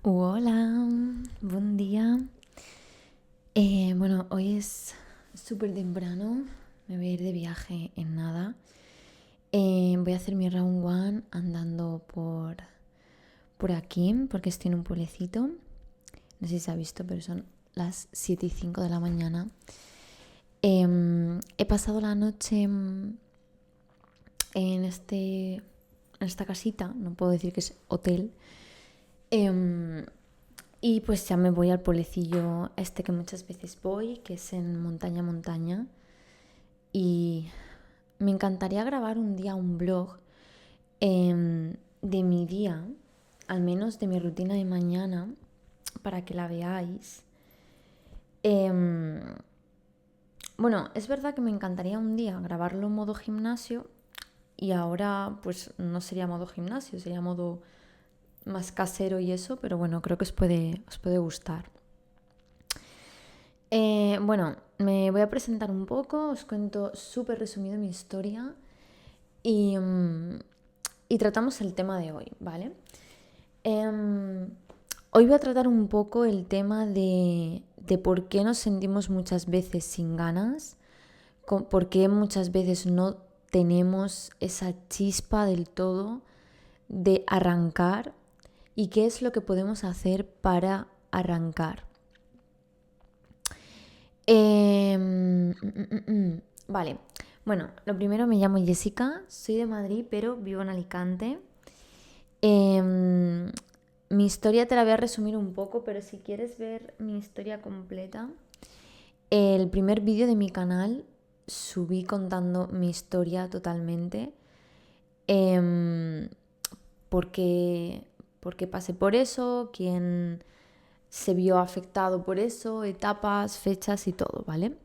Hola, buen día. Bueno, hoy es súper temprano, me voy a ir de viaje en nada. Voy a hacer mi round one andando por aquí, porque estoy en un pueblecito. No sé si se ha visto, pero son las 7:05 de la mañana. He pasado la noche en esta casita, no puedo decir que es hotel. Em, Y pues ya me voy al pueblecillo este que muchas veces voy, que es en montaña. Y me encantaría grabar un día un blog de mi día, al menos de mi rutina de mañana, para que la veáis. Em, bueno, es verdad que me encantaría un día grabarlo en modo gimnasio y ahora pues no sería modo gimnasio, sería modo más casero y eso, pero bueno, creo que os puede gustar. Bueno, me voy a presentar un poco, os cuento súper resumido mi historia y, y tratamos el tema de hoy, ¿vale? Em, Hoy voy a tratar un poco el tema de por qué nos sentimos muchas veces sin ganas, por qué muchas veces no tenemos esa chispa del todo de arrancar y qué es lo que podemos hacer para arrancar. Vale, bueno, lo primero me llamo Jessica, soy de Madrid, pero vivo en Alicante. Em, Mi historia te la voy a resumir un poco, pero si quieres ver mi historia completa, el primer vídeo de mi canal subí contando mi historia totalmente. em, porque, porque pasé por eso, quién se vio afectado por eso, etapas, fechas y todo, ¿vale?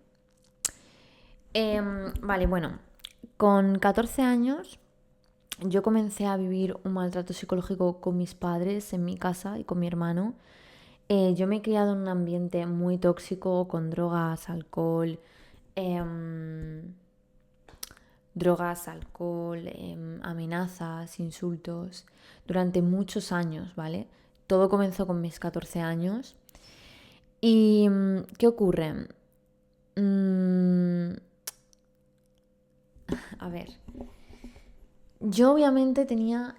Vale, bueno, con 14 años yo comencé a vivir un maltrato psicológico con mis padres en mi casa y con mi hermano. Yo me he criado en un ambiente muy tóxico con em, drogas, alcohol, amenazas, insultos, durante muchos años, ¿vale? Todo comenzó con mis 14 años. ¿Y qué ocurre? Mm, a ver, yo obviamente tenía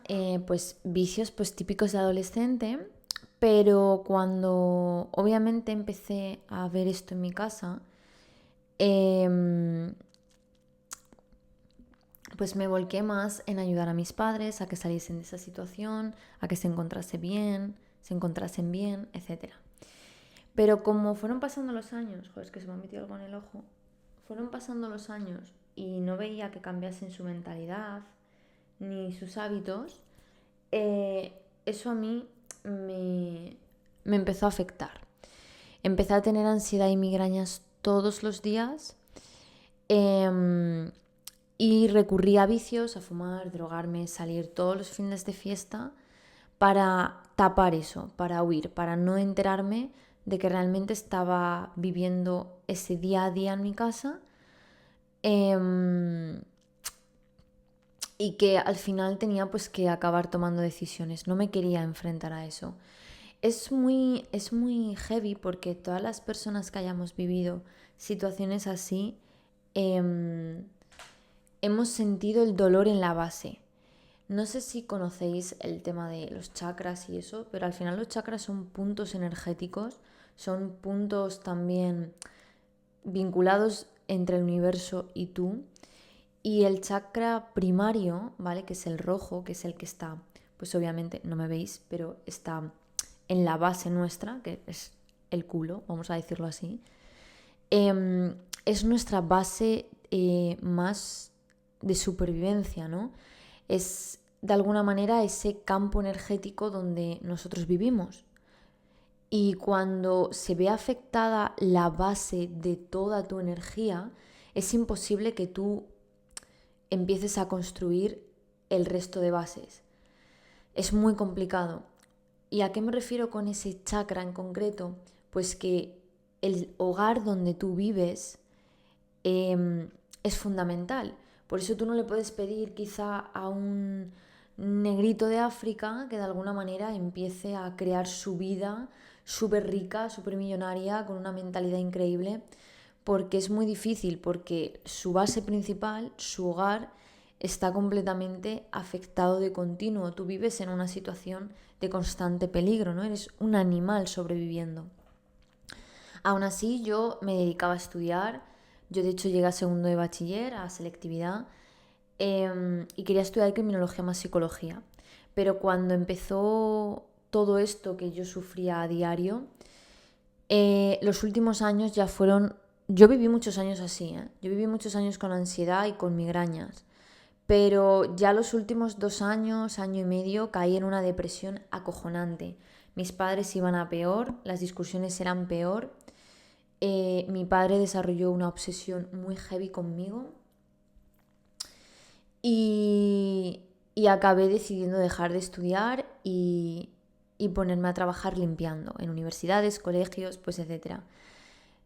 pues vicios pues típicos de adolescente, pero cuando obviamente empecé a ver esto en mi casa, em, pues me volqué más en ayudar a mis padres a que saliesen de esa situación, a que se encontrasen bien, etcétera. Pero como fueron pasando los años, joder, es que se me ha metido algo en el ojo, fueron pasando los años y no veía que cambiasen su mentalidad ni sus hábitos, eso a mí me empezó a afectar. Empecé a tener ansiedad y migrañas todos los días eh, y recurrí a vicios, a fumar, drogarme, salir todos los fines de fiesta para tapar eso, para huir, para no enterarme de que realmente estaba viviendo ese día a día en mi casa eh, y que al final tenía pues que acabar tomando decisiones. No me quería enfrentar a eso. Es muy heavy porque todas las personas que hayamos vivido situaciones así eh, hemos sentido el dolor en la base. No sé si conocéis el tema de los chakras y eso, pero al final los chakras son puntos energéticos, son puntos también vinculados entre el universo y tú. Y el chakra primario, ¿vale? Que es el rojo, que es el que está, pues obviamente no me veis, pero está en la base nuestra, que es el culo, vamos a decirlo así. Es nuestra base más de supervivencia, ¿no? Es de alguna manera ese campo energético donde nosotros vivimos. Y cuando se ve afectada la base de toda tu energía, es imposible que tú empieces a construir el resto de bases. Es muy complicado. ¿Y a qué me refiero con ese chakra en concreto? Pues que el hogar donde tú vives es fundamental. Por eso tú no le puedes pedir quizá a un negrito de África que de alguna manera empiece a crear su vida súper rica, súper millonaria, con una mentalidad increíble, porque es muy difícil, porque su base principal, su hogar, está completamente afectado de continuo. Tú vives en una situación de constante peligro, ¿no? Eres un animal sobreviviendo. Aún así, yo me dedicaba a estudiar. Yo, de hecho, llegué a segundo de bachiller, a selectividad, y quería estudiar criminología más psicología. Pero cuando empezó todo esto que yo sufría a diario, los últimos años ya fueron... Yo viví muchos años así, ¿eh? Yo viví muchos años con ansiedad y con migrañas. Pero ya los últimos 2 años, año y medio, caí en una depresión acojonante. Mis padres iban a peor, las discusiones eran peor. Mi padre desarrolló una obsesión muy heavy conmigo y, y acabé decidiendo dejar de estudiar y ponerme a trabajar limpiando en universidades, colegios, pues etcétera.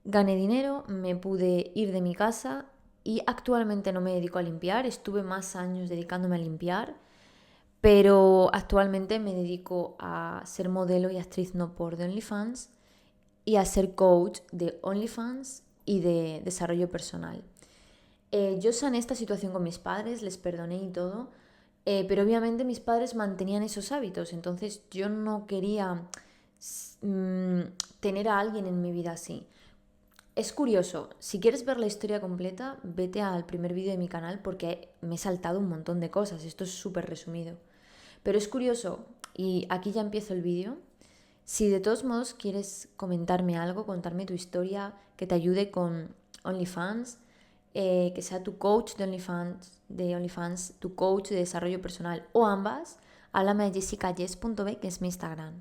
Gané dinero, me pude ir de mi casa y actualmente no me dedico a limpiar. Estuve más años dedicándome a limpiar, pero actualmente me dedico a ser modelo y actriz no por de OnlyFans y a ser coach de OnlyFans y de desarrollo personal. Yo sané esta situación con mis padres, les perdoné y todo, pero obviamente mis padres mantenían esos hábitos, entonces yo no quería mm, tener a alguien en mi vida así. Es curioso, si quieres ver la historia completa, vete al primer vídeo de mi canal porque me he saltado un montón de cosas, esto es súper resumido. Pero es curioso, y aquí ya empiezo el vídeo, si de todos modos quieres comentarme algo, contarme tu historia, que te ayude con OnlyFans, que sea tu coach de OnlyFans, tu coach de desarrollo personal o ambas, háblame a jessicayes.b, que es mi Instagram.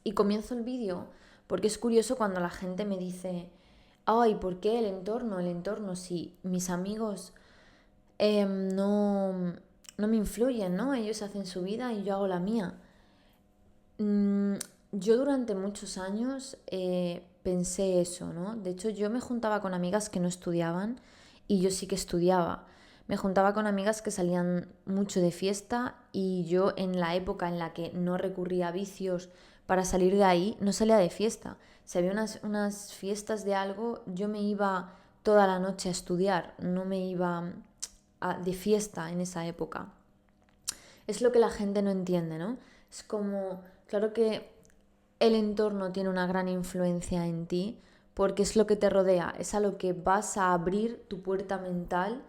Y comienzo el vídeo porque es curioso cuando la gente me dice, ay, ¿por qué el entorno? El entorno, si mis amigos no me influyen, ¿no? Ellos hacen su vida y yo hago la mía. Yo durante muchos años pensé eso, ¿no? De hecho, yo me juntaba con amigas que no estudiaban y yo sí que estudiaba. Me juntaba con amigas que salían mucho de fiesta y yo en la época en la que no recurría a vicios para salir de ahí, no salía de fiesta. Si había unas fiestas de algo, yo me iba toda la noche a estudiar, no me iba de fiesta en esa época. Es lo que la gente no entiende, ¿no? Es como, claro que el entorno tiene una gran influencia en ti porque es lo que te rodea, es a lo que vas a abrir tu puerta mental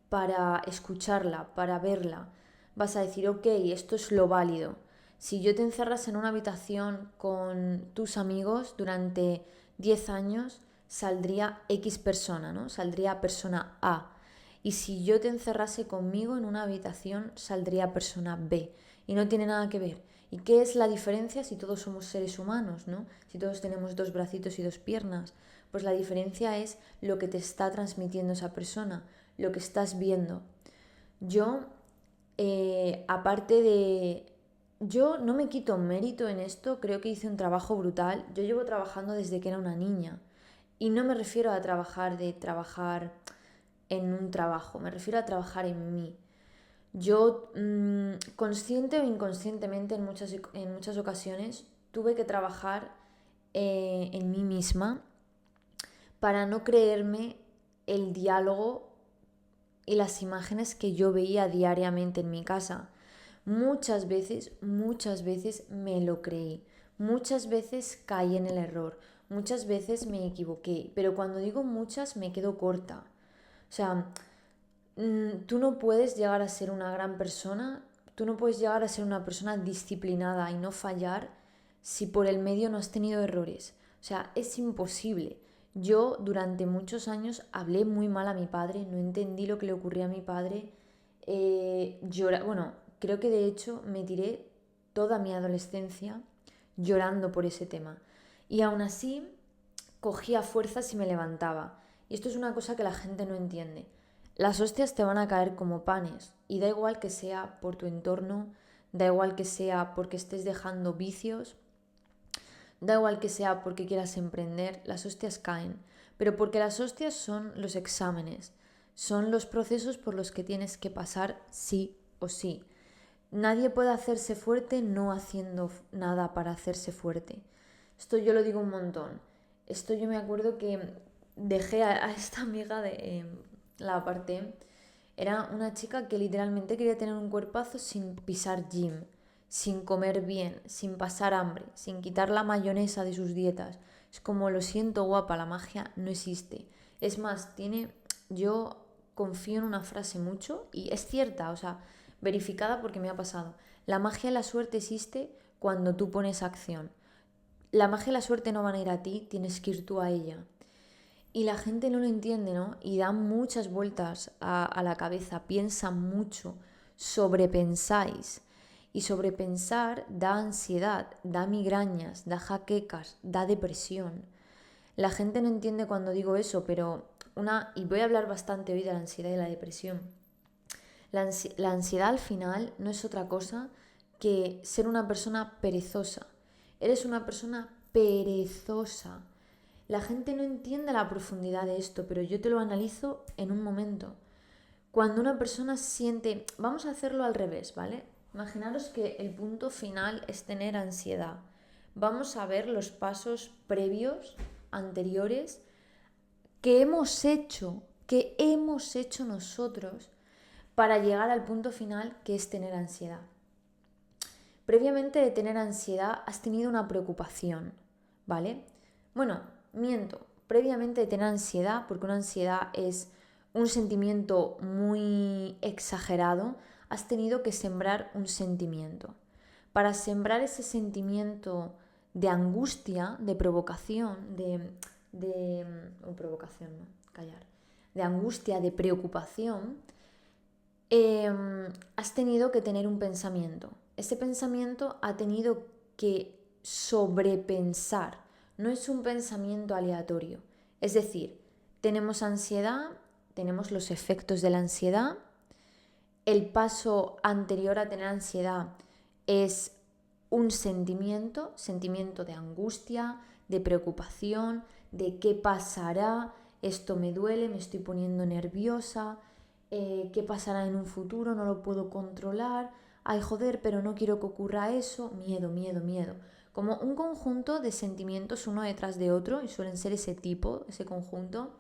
para escucharla, para verla. Vas a decir, ok, esto es lo válido. Si yo te encerras en una habitación con tus amigos durante 10 años, saldría X persona, ¿no? Saldría persona A. Y si yo te encerrase conmigo en una habitación, saldría persona B. Y no tiene nada que ver. ¿Y qué es la diferencia si todos somos seres humanos, ¿no? Si todos tenemos 2 bracitos y 2 piernas. Pues la diferencia es lo que te está transmitiendo esa persona, lo que estás viendo. Yo, aparte de... Yo no me quito mérito en esto, creo que hice un trabajo brutal. Yo llevo trabajando desde que era una niña. Y no me refiero a trabajar en un trabajo, me refiero a trabajar en mí. Yo, consciente o inconscientemente, en muchas ocasiones, tuve que trabajar en mí misma para no creerme el diálogo y las imágenes que yo veía diariamente en mi casa. Muchas veces me lo creí. Muchas veces caí en el error. Muchas veces me equivoqué. Pero cuando digo muchas me quedo corta. O sea, tú no puedes llegar a ser una gran persona, tú no puedes llegar a ser una persona disciplinada y no fallar si por el medio no has tenido errores. O sea, es imposible. Yo durante muchos años hablé muy mal a mi padre, no entendí lo que le ocurría a mi padre. Bueno, creo que de hecho me tiré toda mi adolescencia llorando por ese tema. Y aún así cogía fuerzas y me levantaba. Y esto es una cosa que la gente no entiende. Las hostias te van a caer como panes y da igual que sea por tu entorno, da igual que sea porque estés dejando vicios, da igual que sea porque quieras emprender, las hostias caen. Pero porque las hostias son los exámenes, Son los procesos por los que tienes que pasar sí o sí. Nadie puede hacerse fuerte no haciendo nada para hacerse fuerte. Esto yo lo digo un montón. Esto yo me acuerdo que dejé a esta amiga la aparté. Era una chica que literalmente quería tener un cuerpazo sin pisar gym, sin comer bien, sin pasar hambre, sin quitar la mayonesa de sus dietas. Es como, lo siento guapa, la magia no existe. Es más, yo confío en una frase mucho y es cierta, o sea, verificada porque me ha pasado. La magia y la suerte existe cuando tú pones acción. La magia y la suerte no van a ir a ti, tienes que ir tú a ella. Y la gente no lo entiende, ¿no? Y da muchas vueltas a la cabeza, piensa mucho, sobrepensáis. Y sobrepensar da ansiedad, da migrañas, da jaquecas, da depresión. La gente no entiende cuando digo eso, pero y voy a hablar bastante hoy de la ansiedad y la depresión. La ansiedad al final no es otra cosa que ser una persona perezosa. Eres una persona perezosa. La gente no entiende la profundidad de esto, pero yo te lo analizo en un momento. Cuando una persona siente, vamos a hacerlo al revés, ¿vale? Imaginaros que el punto final es tener ansiedad. Vamos a ver los pasos previos, anteriores, que hemos hecho nosotros para llegar al punto final, que es tener ansiedad. Previamente de tener ansiedad has tenido una preocupación, ¿vale? Bueno, miento, previamente de tener ansiedad, porque una ansiedad es un sentimiento muy exagerado, has tenido que sembrar un sentimiento. Para sembrar ese sentimiento de angustia, de provocación, provocación, no, callar, de angustia, de preocupación, has tenido que tener un pensamiento. Ese pensamiento ha tenido que sobrepensar. No es un pensamiento aleatorio. Es decir, tenemos ansiedad, tenemos los efectos de la ansiedad. El paso anterior a tener ansiedad es un sentimiento de angustia, de preocupación, de qué pasará, esto me duele, me estoy poniendo nerviosa, qué pasará en un futuro, no lo puedo controlar, ay joder, pero no quiero que ocurra eso, miedo, miedo, miedo. Como un conjunto de sentimientos uno detrás de otro, y suelen ser ese tipo, ese conjunto,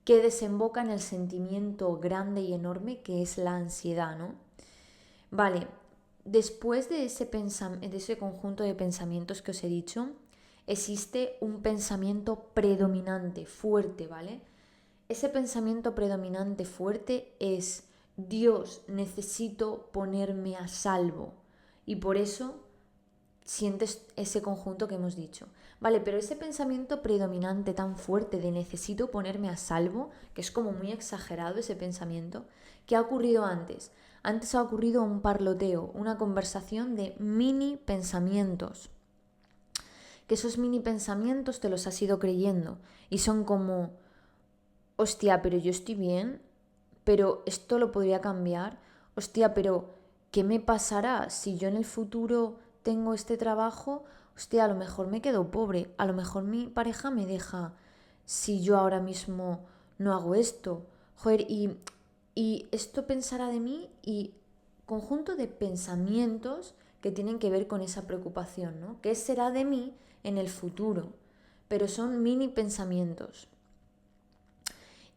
que desemboca en el sentimiento grande y enorme que es la ansiedad, ¿no? Vale, después de ese conjunto de pensamientos que os he dicho, existe un pensamiento predominante, fuerte, ¿vale? Ese pensamiento predominante fuerte es: Dios, necesito ponerme a salvo. Y por eso sientes ese conjunto que hemos dicho. Vale, pero ese pensamiento predominante tan fuerte de necesito ponerme a salvo, que es como muy exagerado ese pensamiento, ¿qué ha ocurrido antes? Antes ha ocurrido un parloteo, una conversación de mini pensamientos. Que esos mini pensamientos te los has ido creyendo y son como: hostia, pero yo estoy bien, pero esto lo podría cambiar. Hostia, pero ¿qué me pasará si yo en el futuro tengo este trabajo? Hostia, a lo mejor me quedo pobre, a lo mejor mi pareja me deja si yo ahora mismo no hago esto. Joder, y esto pensará de mí, y conjunto de pensamientos que tienen que ver con esa preocupación, ¿no? ¿Qué será de mí en el futuro? Pero son mini pensamientos.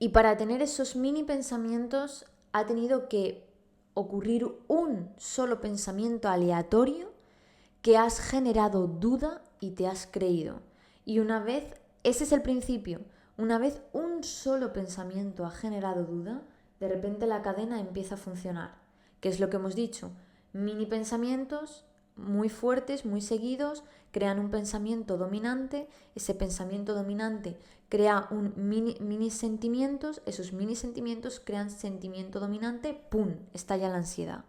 Y para tener esos mini pensamientos ha tenido que ocurrir un solo pensamiento aleatorio que has generado duda y te has creído. Y una vez, ese es el principio, una vez un solo pensamiento ha generado duda, de repente la cadena empieza a funcionar. ¿Qué es lo que hemos dicho? Mini pensamientos muy fuertes, muy seguidos, crean un pensamiento dominante, ese pensamiento dominante crea un mini sentimientos, esos mini sentimientos crean sentimiento dominante, ¡pum!, estalla la ansiedad.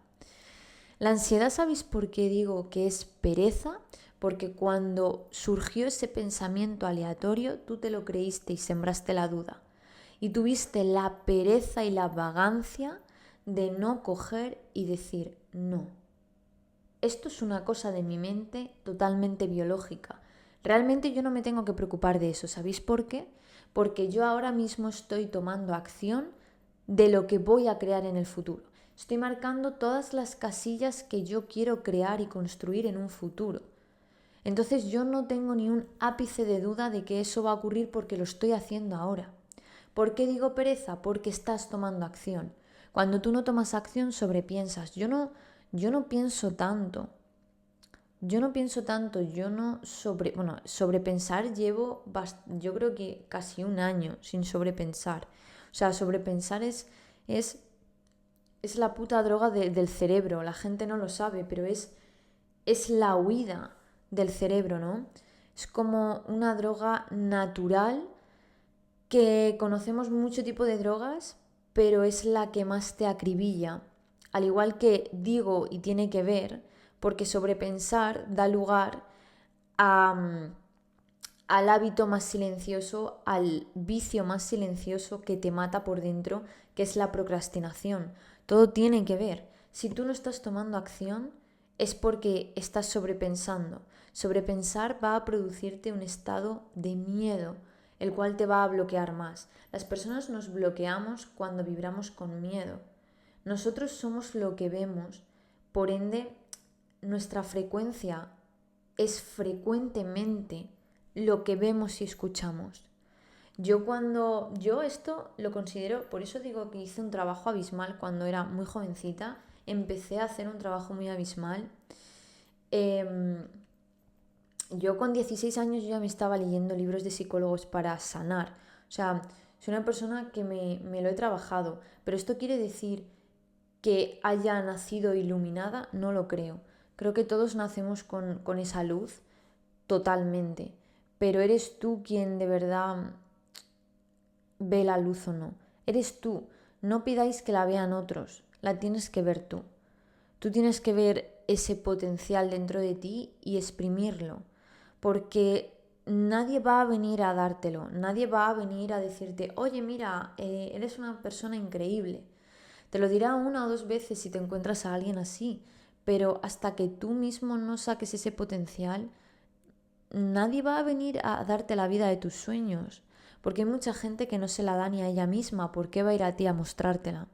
La ansiedad, ¿sabéis por qué digo que es pereza? Porque cuando surgió ese pensamiento aleatorio, tú te lo creíste y sembraste la duda. Y tuviste la pereza y la vagancia de no coger y decir no. Esto es una cosa de mi mente totalmente biológica. Realmente yo no me tengo que preocupar de eso. ¿Sabéis por qué? Porque yo ahora mismo estoy tomando acción de lo que voy a crear en el futuro. Estoy marcando todas las casillas que yo quiero crear y construir en un futuro. Entonces yo no tengo ni un ápice de duda de que eso va a ocurrir porque lo estoy haciendo ahora. ¿Por qué digo pereza? Porque estás tomando acción. Cuando tú no tomas acción, sobrepiensas. Yo no pienso tanto. Sobrepensar yo creo que casi un año sin sobrepensar. O sea, sobrepensar es la puta droga del cerebro. La gente no lo sabe, pero es la huida del cerebro, ¿no? Es como una droga natural que conocemos mucho tipo de drogas, pero es la que más te acribilla. Al igual que digo y tiene que ver, porque sobrepensar da lugar al hábito más silencioso, al vicio más silencioso que te mata por dentro, que es la procrastinación. Todo tiene que ver. Si tú no estás tomando acción, es porque estás sobrepensando. Sobrepensar va a producirte un estado de miedo, el cual te va a bloquear más. Las personas nos bloqueamos cuando vibramos con miedo. Nosotros somos lo que vemos, por ende, nuestra frecuencia es frecuentemente lo que vemos y escuchamos. Yo esto lo considero, por eso digo que hice un trabajo abismal cuando era muy jovencita, empecé a hacer un trabajo muy abismal. Yo con 16 años ya me estaba leyendo libros de psicólogos para sanar. O sea, soy una persona que me lo he trabajado, pero esto quiere decir que haya nacido iluminada, no lo creo. Creo que todos nacemos con esa luz totalmente, pero eres tú quien de verdad ve la luz o no. Eres tú. No pidáis que la vean otros, la tienes que ver tú. Tú tienes que ver ese potencial dentro de ti y exprimirlo, porque nadie va a venir a dártelo, nadie va a venir a decirte, oye, mira, eres una persona increíble. Te lo dirá una o dos veces si te encuentras a alguien así, pero hasta que tú mismo no saques ese potencial, nadie va a venir a darte la vida de tus sueños, porque hay mucha gente que no se la da ni a ella misma. ¿Por qué va a ir a ti a mostrártela?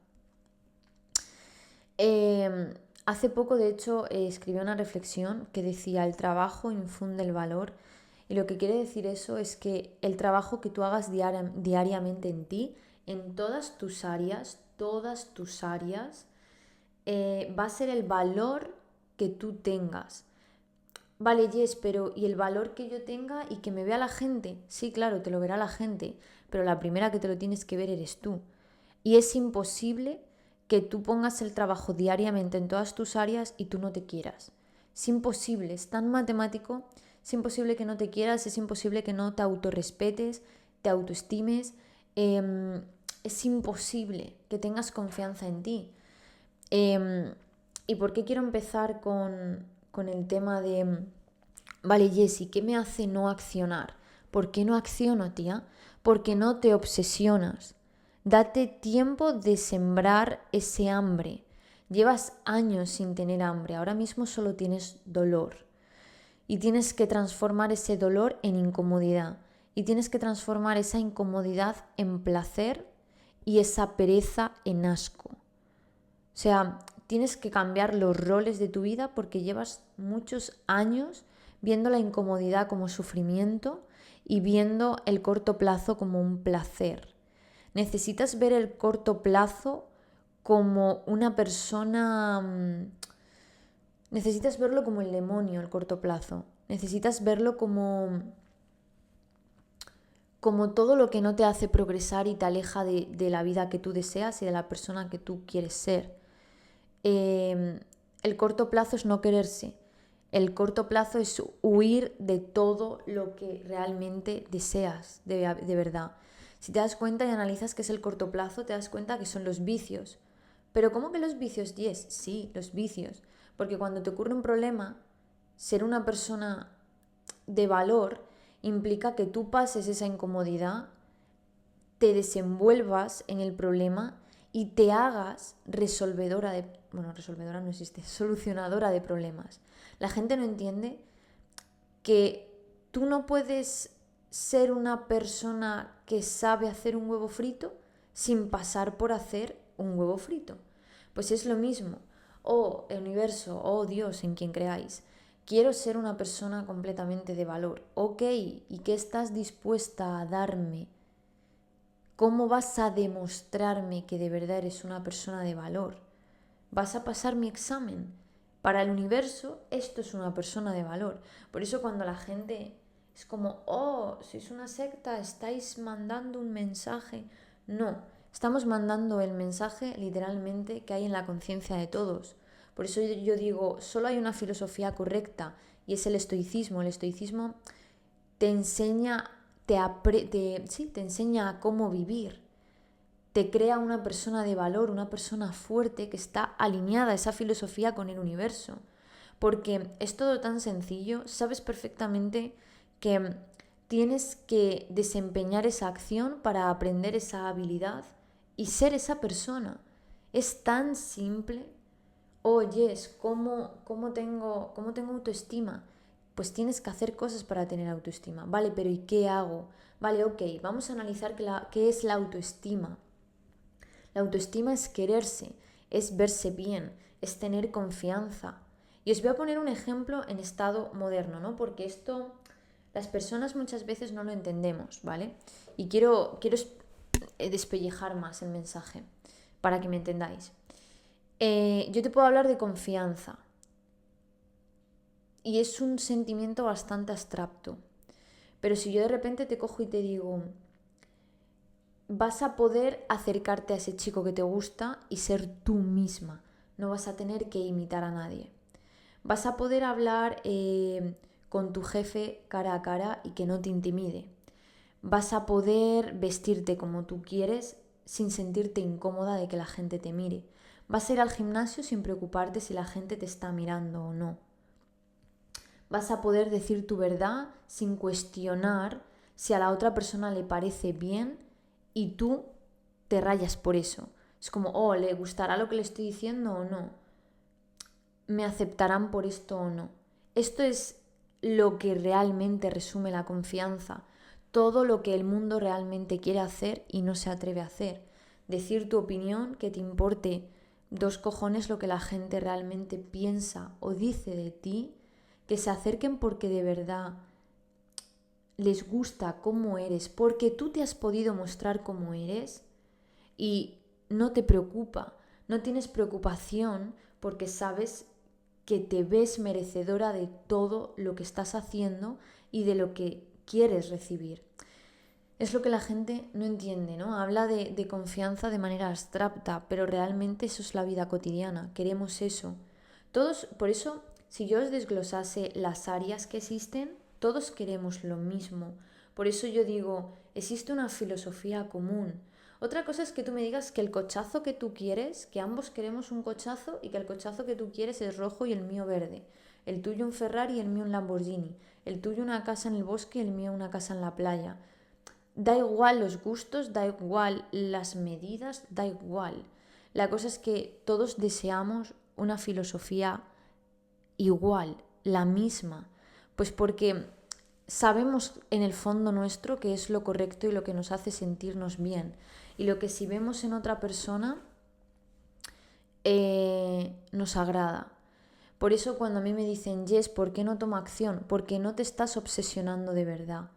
Hace poco, de hecho, escribí una reflexión que decía, el trabajo infunde el valor, y lo que quiere decir eso es que el trabajo que tú hagas diariamente en ti, en todas tus áreas, va a ser el valor que tú tengas. Vale, Jess, pero ¿y el valor que yo tenga y que me vea la gente? Sí, claro, te lo verá la gente, pero la primera que te lo tienes que ver eres tú. Y es imposible que tú pongas el trabajo diariamente en todas tus áreas y tú no te quieras. Es imposible, es tan matemático, es imposible que no te quieras, es imposible que no te autorrespetes, te autoestimes, es imposible que tengas confianza en ti. ¿Y por qué quiero empezar con el tema de, vale, Jessie, ¿qué me hace no accionar? ¿Por qué no acciono, tía? Porque no te obsesionas. Date tiempo de sembrar ese hambre. Llevas años sin tener hambre, ahora mismo solo tienes dolor. Y tienes que transformar ese dolor en incomodidad. Y tienes que transformar esa incomodidad en placer y esa pereza en asco. O sea, tienes que cambiar los roles de tu vida porque llevas muchos años viendo la incomodidad como sufrimiento y viendo el corto plazo como un placer. Necesitas ver el corto plazo como una persona. Necesitas verlo como el demonio, el corto plazo. Necesitas verlo como todo lo que no te hace progresar y te aleja de la vida que tú deseas y de la persona que tú quieres ser. El corto plazo es no quererse. El corto plazo es huir de todo lo que realmente deseas de verdad. Si te das cuenta y analizas qué es el corto plazo, te das cuenta que son los vicios. ¿Pero cómo que los vicios? Yes, sí, los vicios. Porque cuando te ocurre un problema, ser una persona de valor implica que tú pases esa incomodidad, te desenvuelvas en el problema y te hagas resolvedora no existe, solucionadora de problemas. La gente no entiende que tú no puedes ser una persona que sabe hacer un huevo frito sin pasar por hacer un huevo frito. Pues es lo mismo. Oh, el universo, oh Dios, en quien creáis. Quiero ser una persona completamente de valor. Ok, ¿y qué estás dispuesta a darme? ¿Cómo vas a demostrarme que de verdad eres una persona de valor? ¿Vas a pasar mi examen? Para el universo, esto es una persona de valor. Por eso cuando la gente es como, oh, sois una secta, estáis mandando un mensaje. No, estamos mandando el mensaje literalmente que hay en la conciencia de todos. Por eso yo digo, solo hay una filosofía correcta y es el estoicismo. El estoicismo te enseña, te enseña a cómo vivir. Te crea una persona de valor, una persona fuerte que está alineada a esa filosofía con el universo. Porque es todo tan sencillo, sabes perfectamente que tienes que desempeñar esa acción para aprender esa habilidad y ser esa persona. Es tan simple. Oyes, ¿cómo tengo autoestima? Pues tienes que hacer cosas para tener autoestima. Vale, pero ¿y qué hago? Vale, ok, vamos a analizar qué es la autoestima. La autoestima es quererse, es verse bien, es tener confianza. Y os voy a poner un ejemplo en estado moderno, ¿no? Porque esto las personas muchas veces no lo entendemos, ¿vale? Y quiero despellejar más el mensaje para que me entendáis. Yo te puedo hablar de confianza y es un sentimiento bastante abstracto. Pero si yo de repente te cojo y te digo, vas a poder acercarte a ese chico que te gusta y ser tú misma. No vas a tener que imitar a nadie. Vas a poder hablar con tu jefe cara a cara y que no te intimide. Vas a poder vestirte como tú quieres sin sentirte incómoda de que la gente te mire. Vas a ir al gimnasio sin preocuparte si la gente te está mirando o no. Vas a poder decir tu verdad sin cuestionar si a la otra persona le parece bien y tú te rayas por eso. Es como, oh, ¿le gustará lo que le estoy diciendo o no? ¿Me aceptarán por esto o no? Esto es lo que realmente resume la confianza. Todo lo que el mundo realmente quiere hacer y no se atreve a hacer. Decir tu opinión, que te importe 2 cojones lo que la gente realmente piensa o dice de ti, que se acerquen porque de verdad les gusta cómo eres, porque tú te has podido mostrar cómo eres y no te preocupa, no tienes preocupación porque sabes que te ves merecedora de todo lo que estás haciendo y de lo que quieres recibir. Es lo que la gente no entiende, ¿no? Habla de confianza de manera abstracta, pero realmente eso es la vida cotidiana, queremos eso. Todos, por eso, si yo os desglosase las áreas que existen, todos queremos lo mismo. Por eso yo digo, existe una filosofía común. Otra cosa es que tú me digas que el cochazo que tú quieres, que ambos queremos un cochazo y que el cochazo que tú quieres es rojo y el mío verde. El tuyo un Ferrari y el mío un Lamborghini. El tuyo una casa en el bosque y el mío una casa en la playa. Da igual los gustos, da igual las medidas, da igual. La cosa es que todos deseamos una filosofía igual, la misma. Pues porque sabemos en el fondo nuestro que es lo correcto y lo que nos hace sentirnos bien. Y lo que si vemos en otra persona nos agrada. Por eso cuando a mí me dicen, Jess, ¿por qué no tomo acción? Porque no te estás obsesionando de verdad.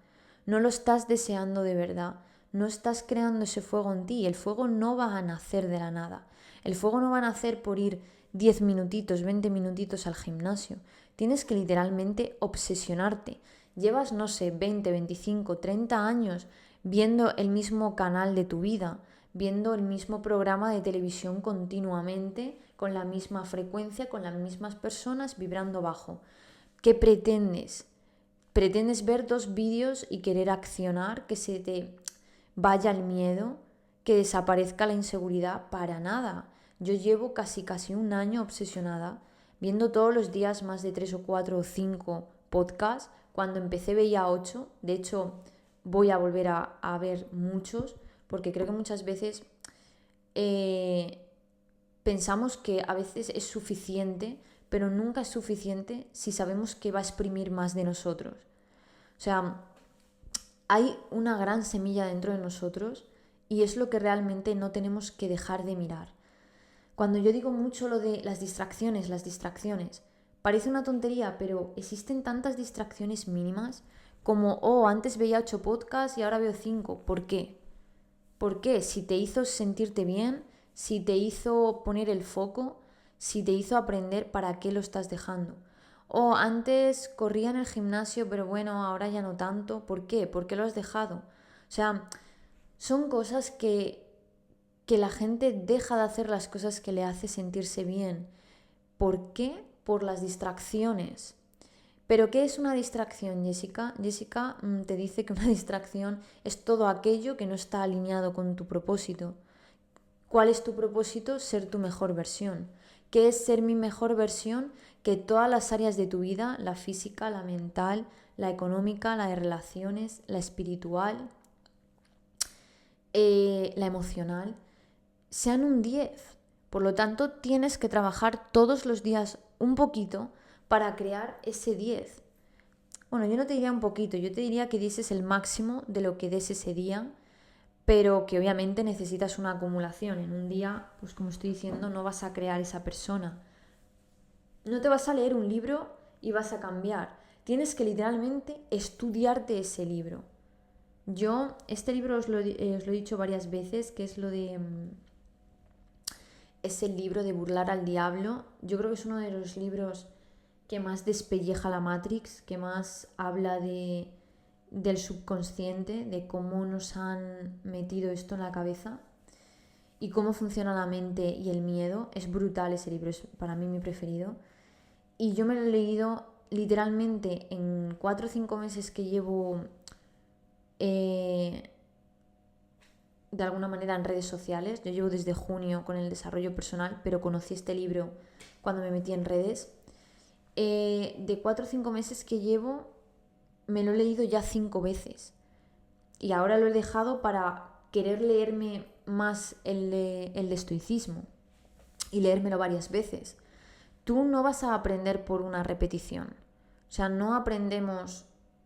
No lo estás deseando de verdad. No estás creando ese fuego en ti. El fuego no va a nacer de la nada. El fuego no va a nacer por ir 10 minutitos, 20 minutitos al gimnasio. Tienes que literalmente obsesionarte. Llevas, no sé, 20, 25, 30 años viendo el mismo canal de tu vida, viendo el mismo programa de televisión continuamente, con la misma frecuencia, con las mismas personas, vibrando bajo. ¿Qué pretendes? ¿Pretendes ver 2 vídeos y querer accionar, que se te vaya el miedo, que desaparezca la inseguridad? Para nada. Yo llevo casi un año obsesionada, viendo todos los días más de 3 o 4 o 5 podcasts. Cuando empecé veía 8, de hecho voy a volver a ver muchos, porque creo que muchas veces pensamos que a veces es suficiente, pero nunca es suficiente si sabemos que va a exprimir más de nosotros. O sea, hay una gran semilla dentro de nosotros y es lo que realmente no tenemos que dejar de mirar. Cuando yo digo mucho lo de las distracciones, parece una tontería, pero existen tantas distracciones mínimas como, antes veía 8 podcasts y ahora veo 5. ¿Por qué? ¿Por qué? Si te hizo sentirte bien, si te hizo poner el foco, si te hizo aprender, ¿para qué lo estás dejando? O antes corría en el gimnasio, pero bueno, ahora ya no tanto. ¿Por qué? ¿Por qué lo has dejado? O sea, son cosas que la gente deja de hacer, las cosas que le hace sentirse bien. ¿Por qué? Por las distracciones. ¿Pero qué es una distracción, Jessica? Jessica te dice que una distracción es todo aquello que no está alineado con tu propósito. ¿Cuál es tu propósito? Ser tu mejor versión. ¿Qué es ser mi mejor versión? Que todas las áreas de tu vida, la física, la mental, la económica, la de relaciones, la espiritual, la emocional, sean un 10. Por lo tanto, tienes que trabajar todos los días un poquito para crear ese 10. Bueno, yo no te diría un poquito, yo te diría que dieses el máximo de lo que des ese día, pero que obviamente necesitas una acumulación. En un día, pues como estoy diciendo, no vas a crear esa persona. No te vas a leer un libro y vas a cambiar. Tienes que literalmente estudiarte ese libro. Yo, este libro os lo he dicho varias veces, que es es el libro de Burlar al Diablo. Yo creo que es uno de los libros que más despelleja la Matrix, que más habla del subconsciente, de cómo nos han metido esto en la cabeza y cómo funciona la mente y el miedo. Es brutal ese libro, es para mí mi preferido. Y yo me lo he leído literalmente en 4 o 5 meses que llevo de alguna manera en redes sociales. Yo llevo desde junio con el desarrollo personal, pero conocí este libro cuando me metí en redes. De 4 o 5 meses que llevo, me lo he leído ya 5 veces. Y ahora lo he dejado para querer leerme más el de estoicismo y leérmelo varias veces. Tú no vas a aprender por una repetición. O sea, no aprendemos,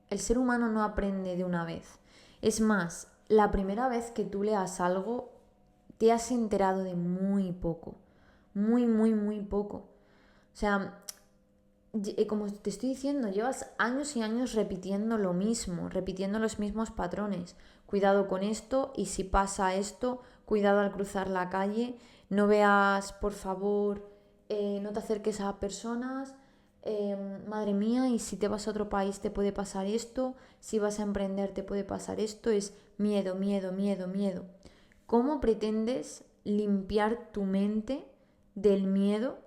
el ser humano no aprende de una vez. Es más, la primera vez que tú leas algo, te has enterado de muy poco. Muy, muy, muy poco. O sea, como te estoy diciendo, llevas años y años repitiendo lo mismo, repitiendo los mismos patrones. Cuidado con esto, y si pasa esto, cuidado al cruzar la calle, no veas, por favor, no te acerques a personas, madre mía, y si te vas a otro país te puede pasar esto, si vas a emprender te puede pasar esto. Es miedo, miedo, miedo, miedo. ¿Cómo pretendes limpiar tu mente del miedo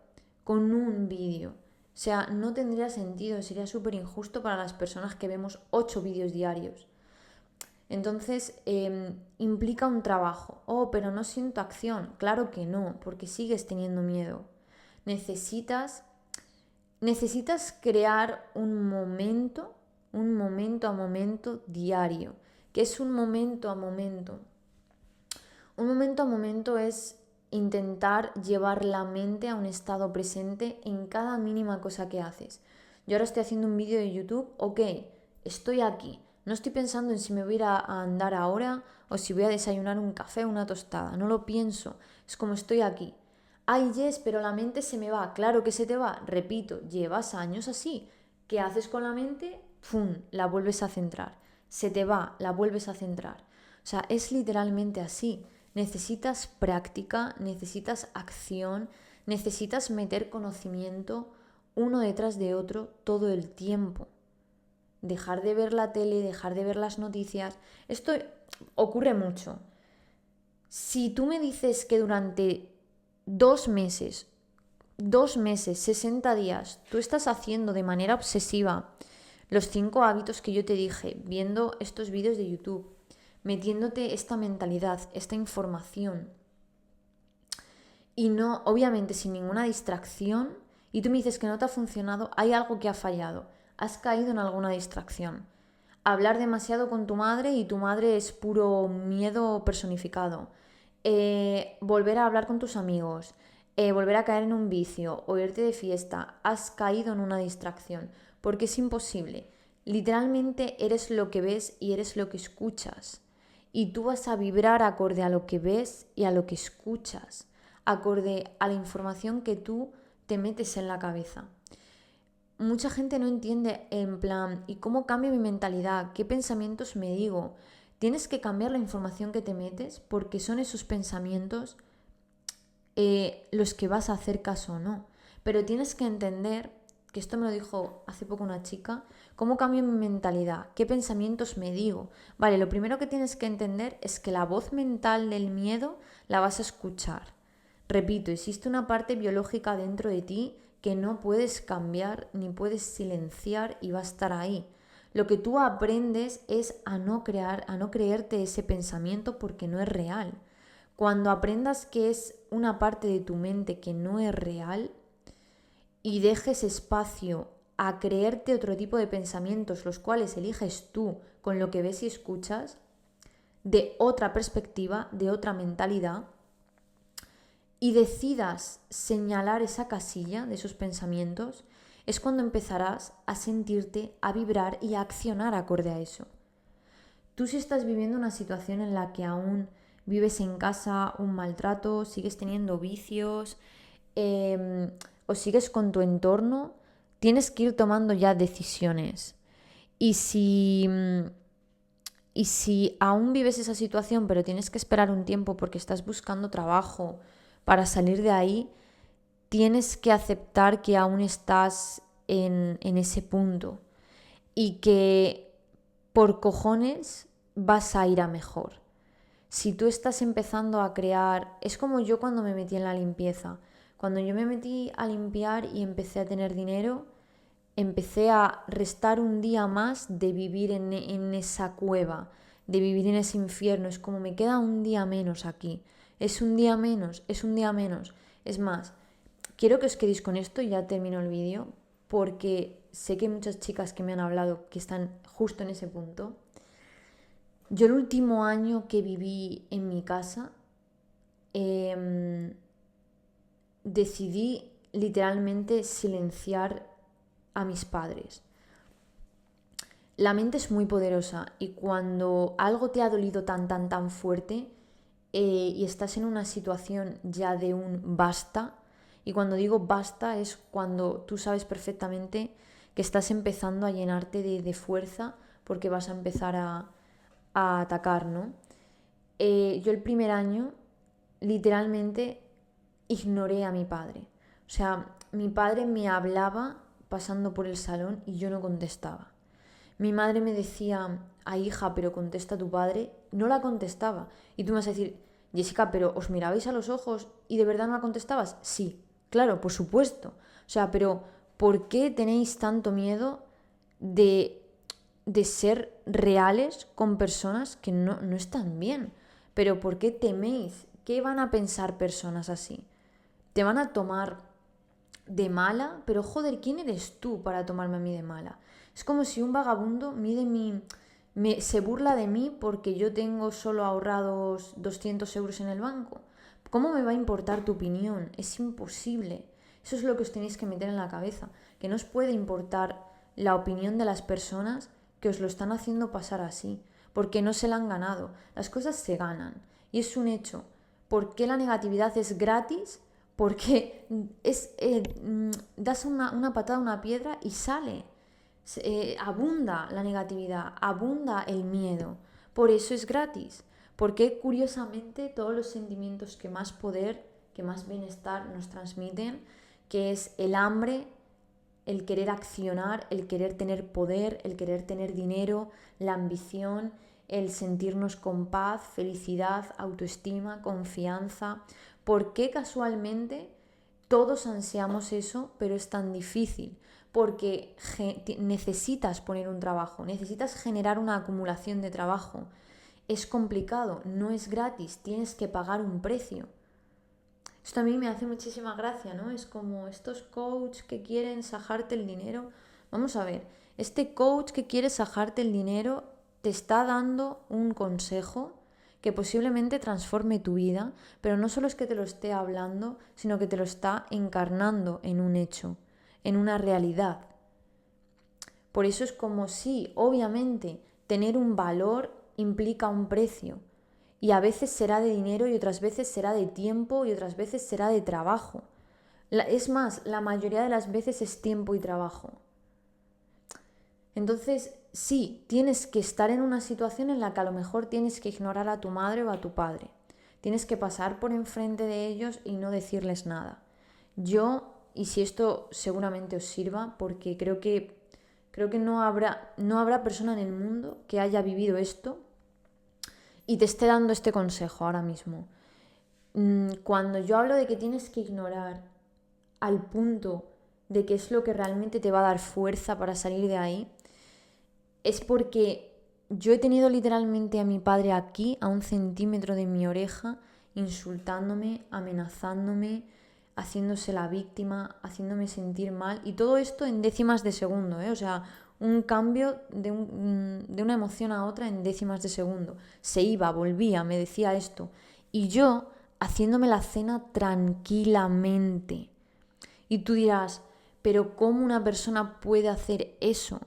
con un vídeo? O sea, no tendría sentido, sería súper injusto para las personas que vemos 8 vídeos diarios. Entonces, implica un trabajo. Pero no siento acción. Claro que no, porque sigues teniendo miedo. Necesitas crear un momento a momento diario. ¿Qué es un momento a momento? Un momento a momento es intentar llevar la mente a un estado presente en cada mínima cosa que haces. Yo ahora estoy haciendo un vídeo de YouTube, ok, estoy aquí. No estoy pensando en si me voy a ir a andar ahora o si voy a desayunar un café o una tostada. No lo pienso. Es como estoy aquí. Ay, Jess, pero la mente se me va. Claro que se te va. Repito, llevas años así. ¿Qué haces con la mente? ¡Pum! La vuelves a centrar. Se te va, la vuelves a centrar. O sea, es literalmente así. Necesitas práctica, necesitas acción, necesitas meter conocimiento uno detrás de otro todo el tiempo. Dejar de ver la tele, dejar de ver las noticias. Esto ocurre mucho. Si tú me dices que durante 2 meses, 60 días, tú estás haciendo de manera obsesiva los 5 hábitos que yo te dije, viendo estos vídeos de YouTube, metiéndote esta mentalidad, esta información, y no, obviamente, sin ninguna distracción, y tú me dices que no te ha funcionado, hay algo que ha fallado. Has caído en alguna distracción. Hablar demasiado con tu madre y tu madre es puro miedo personificado. Volver a hablar con tus amigos, volver a caer en un vicio o irte de fiesta. Has caído en una distracción, porque es imposible. Literalmente eres lo que ves y eres lo que escuchas. y tú vas a vibrar acorde a lo que ves y a lo que escuchas, acorde a la información que tú te metes en la cabeza. Mucha gente no entiende en plan, ¿y cómo cambio mi mentalidad? ¿Qué pensamientos me digo? Tienes que cambiar la información que te metes porque son esos pensamientos los que vas a hacer caso o no. Pero tienes que entender, que esto me lo dijo hace poco una chica, ¿cómo cambio mi mentalidad? ¿Qué pensamientos me digo? Vale, lo primero que tienes que entender es que la voz mental del miedo la vas a escuchar. Repito, existe una parte biológica dentro de ti que no puedes cambiar ni puedes silenciar y va a estar ahí. Lo que tú aprendes es a no creerte ese pensamiento porque no es real. Cuando aprendas que es una parte de tu mente que no es real y dejes espacio a creerte otro tipo de pensamientos, los cuales eliges tú con lo que ves y escuchas, de otra perspectiva, de otra mentalidad, y decidas señalar esa casilla de esos pensamientos, es cuando empezarás a sentirte, a vibrar y a accionar acorde a eso. Tú, si estás viviendo una situación en la que aún vives en casa un maltrato, sigues teniendo vicios o sigues con tu entorno, tienes que ir tomando ya decisiones. Y si aún vives esa situación pero tienes que esperar un tiempo porque estás buscando trabajo para salir de ahí, tienes que aceptar que aún estás en ese punto y que por cojones vas a ir a mejor. Si tú estás empezando a crear, es como yo cuando me metí en la limpieza. Cuando yo me metí a limpiar y empecé a tener dinero, empecé a restar un día más de vivir en esa cueva, de vivir en ese infierno. Es como me queda un día menos aquí. Es un día menos, es un día menos. Es más, quiero que os quedéis con esto y ya termino el vídeo, porque sé que hay muchas chicas que me han hablado que están justo en ese punto. Yo el último año que viví en mi casa, decidí literalmente silenciar a mis padres. La mente es muy poderosa y cuando algo te ha dolido tan fuerte y estás en una situación ya de un basta, y cuando digo basta es cuando tú sabes perfectamente que estás empezando a llenarte de fuerza porque vas a empezar a atacar, ¿no? Yo el primer año literalmente ignoré a mi padre. O sea, mi padre me hablaba pasando por el salón y yo no contestaba. Mi madre me decía, ay hija, pero contesta a tu padre. No la contestaba. Y tú me vas a decir, Jessica, pero ¿os mirabais a los ojos y de verdad no la contestabas? Sí, claro, por supuesto. O sea, pero ¿por qué tenéis tanto miedo de ser reales con personas que no están bien? Pero ¿por qué teméis? ¿Qué van a pensar personas así? ¿Te van a tomar de mala? Pero joder, ¿quién eres tú para tomarme a mí de mala? Es como si un vagabundo se burla de mí porque yo tengo solo ahorrados 200 euros en el banco. ¿Cómo me va a importar tu opinión? Es imposible. Eso es lo que os tenéis que meter en la cabeza, que no os puede importar la opinión de las personas que os lo están haciendo pasar así, porque no se la han ganado. Las cosas se ganan y es un hecho. ¿Por qué la negatividad es gratis? Porque das una patada a una piedra y sale. Abunda la negatividad, abunda el miedo. Por eso es gratis. Porque curiosamente todos los sentimientos que más poder, que más bienestar nos transmiten, que es el hambre, el querer accionar, el querer tener poder, el querer tener dinero, la ambición, el sentirnos con paz, felicidad, autoestima, confianza. ¿Por qué casualmente todos ansiamos eso, pero es tan difícil? Porque necesitas poner un trabajo, necesitas generar una acumulación de trabajo. Es complicado, no es gratis, tienes que pagar un precio. Esto a mí me hace muchísima gracia, ¿no? Es como estos coaches que quieren sajarte el dinero. Vamos a ver, este coach que quiere sajarte el dinero te está dando un consejo que posiblemente transforme tu vida, pero no solo es que te lo esté hablando, sino que te lo está encarnando en un hecho, en una realidad. Por eso es como si, obviamente, tener un valor implica un precio. Y a veces será de dinero y otras veces será de tiempo y otras veces será de trabajo. Es más, la mayoría de las veces es tiempo y trabajo. Entonces, sí, tienes que estar en una situación en la que a lo mejor tienes que ignorar a tu madre o a tu padre. Tienes que pasar por enfrente de ellos y no decirles nada. Yo, y si esto seguramente os sirva, porque creo que no habrá persona en el mundo que haya vivido esto y te esté dando este consejo ahora mismo. Cuando yo hablo de que tienes que ignorar al punto de que es lo que realmente te va a dar fuerza para salir de ahí, es porque yo he tenido literalmente a mi padre aquí, a 1 centímetro de mi oreja, insultándome, amenazándome, haciéndose la víctima, haciéndome sentir mal, y todo esto en décimas de segundo, O sea, un cambio de una emoción a otra en décimas de segundo. Se iba, volvía, me decía esto. Y yo haciéndome la cena tranquilamente. Y tú dirás, pero ¿cómo una persona puede hacer eso?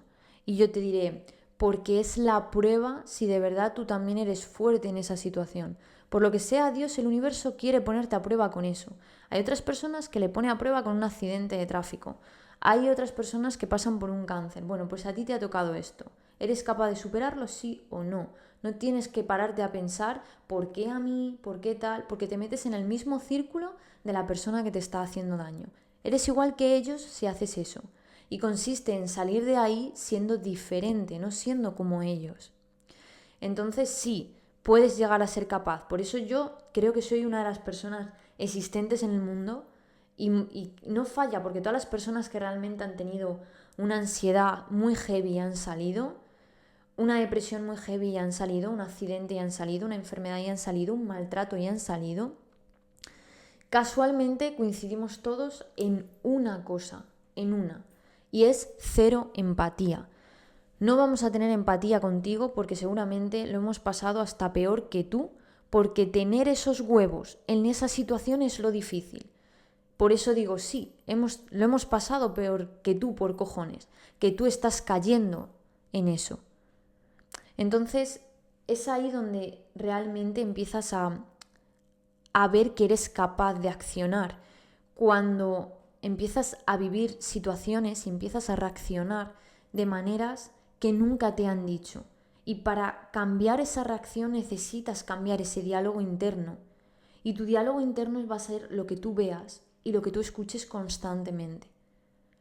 Y yo te diré, porque es la prueba si de verdad tú también eres fuerte en esa situación. Por lo que sea, Dios, el universo quiere ponerte a prueba con eso. Hay otras personas que le pone a prueba con un accidente de tráfico. Hay otras personas que pasan por un cáncer. Bueno, pues a ti te ha tocado esto. ¿Eres capaz de superarlo, sí o no? No tienes que pararte a pensar por qué a mí, por qué tal, porque te metes en el mismo círculo de la persona que te está haciendo daño. Eres igual que ellos si haces eso. Y consiste en salir de ahí siendo diferente, no siendo como ellos. Entonces sí, puedes llegar a ser capaz. Por eso yo creo que soy una de las personas existentes en el mundo y no falla, porque todas las personas que realmente han tenido una ansiedad muy heavy y han salido, una depresión muy heavy y han salido, un accidente y han salido, una enfermedad y han salido, un maltrato y han salido, casualmente coincidimos todos en una cosa, y es cero empatía. No vamos a tener empatía contigo porque seguramente lo hemos pasado hasta peor que tú, porque tener esos huevos en esa situación es lo difícil. Por eso digo, sí, lo hemos pasado peor que tú por cojones, que tú estás cayendo en eso. Entonces, es ahí donde realmente empiezas a ver que eres capaz de accionar. Cuando empiezas a vivir situaciones y empiezas a reaccionar de maneras que nunca te han dicho. Y para cambiar esa reacción necesitas cambiar ese diálogo interno. Y tu diálogo interno va a ser lo que tú veas y lo que tú escuches constantemente.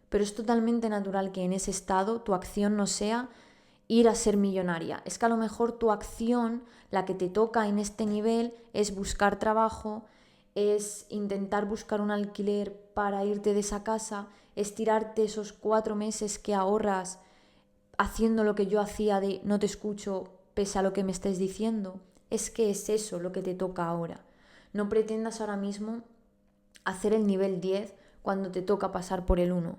Pero es totalmente natural que en ese estado tu acción no sea ir a ser millonaria. Es que a lo mejor tu acción, la que te toca en este nivel, es buscar trabajo, es intentar buscar un alquiler para irte de esa casa, es tirarte esos 4 meses que ahorras haciendo lo que yo hacía de no te escucho pese a lo que me estés diciendo. Es que es eso lo que te toca ahora. No pretendas ahora mismo hacer el nivel 10 cuando te toca pasar por el 1.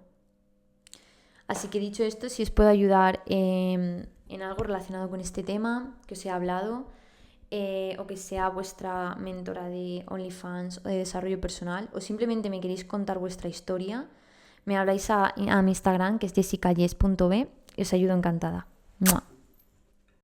Así que dicho esto, si os puedo ayudar en algo relacionado con este tema que os he hablado, o que sea vuestra mentora de OnlyFans o de desarrollo personal, o simplemente me queréis contar vuestra historia, me habláis a mi Instagram, que es jessicayes.b, y os ayudo encantada. ¡Mua!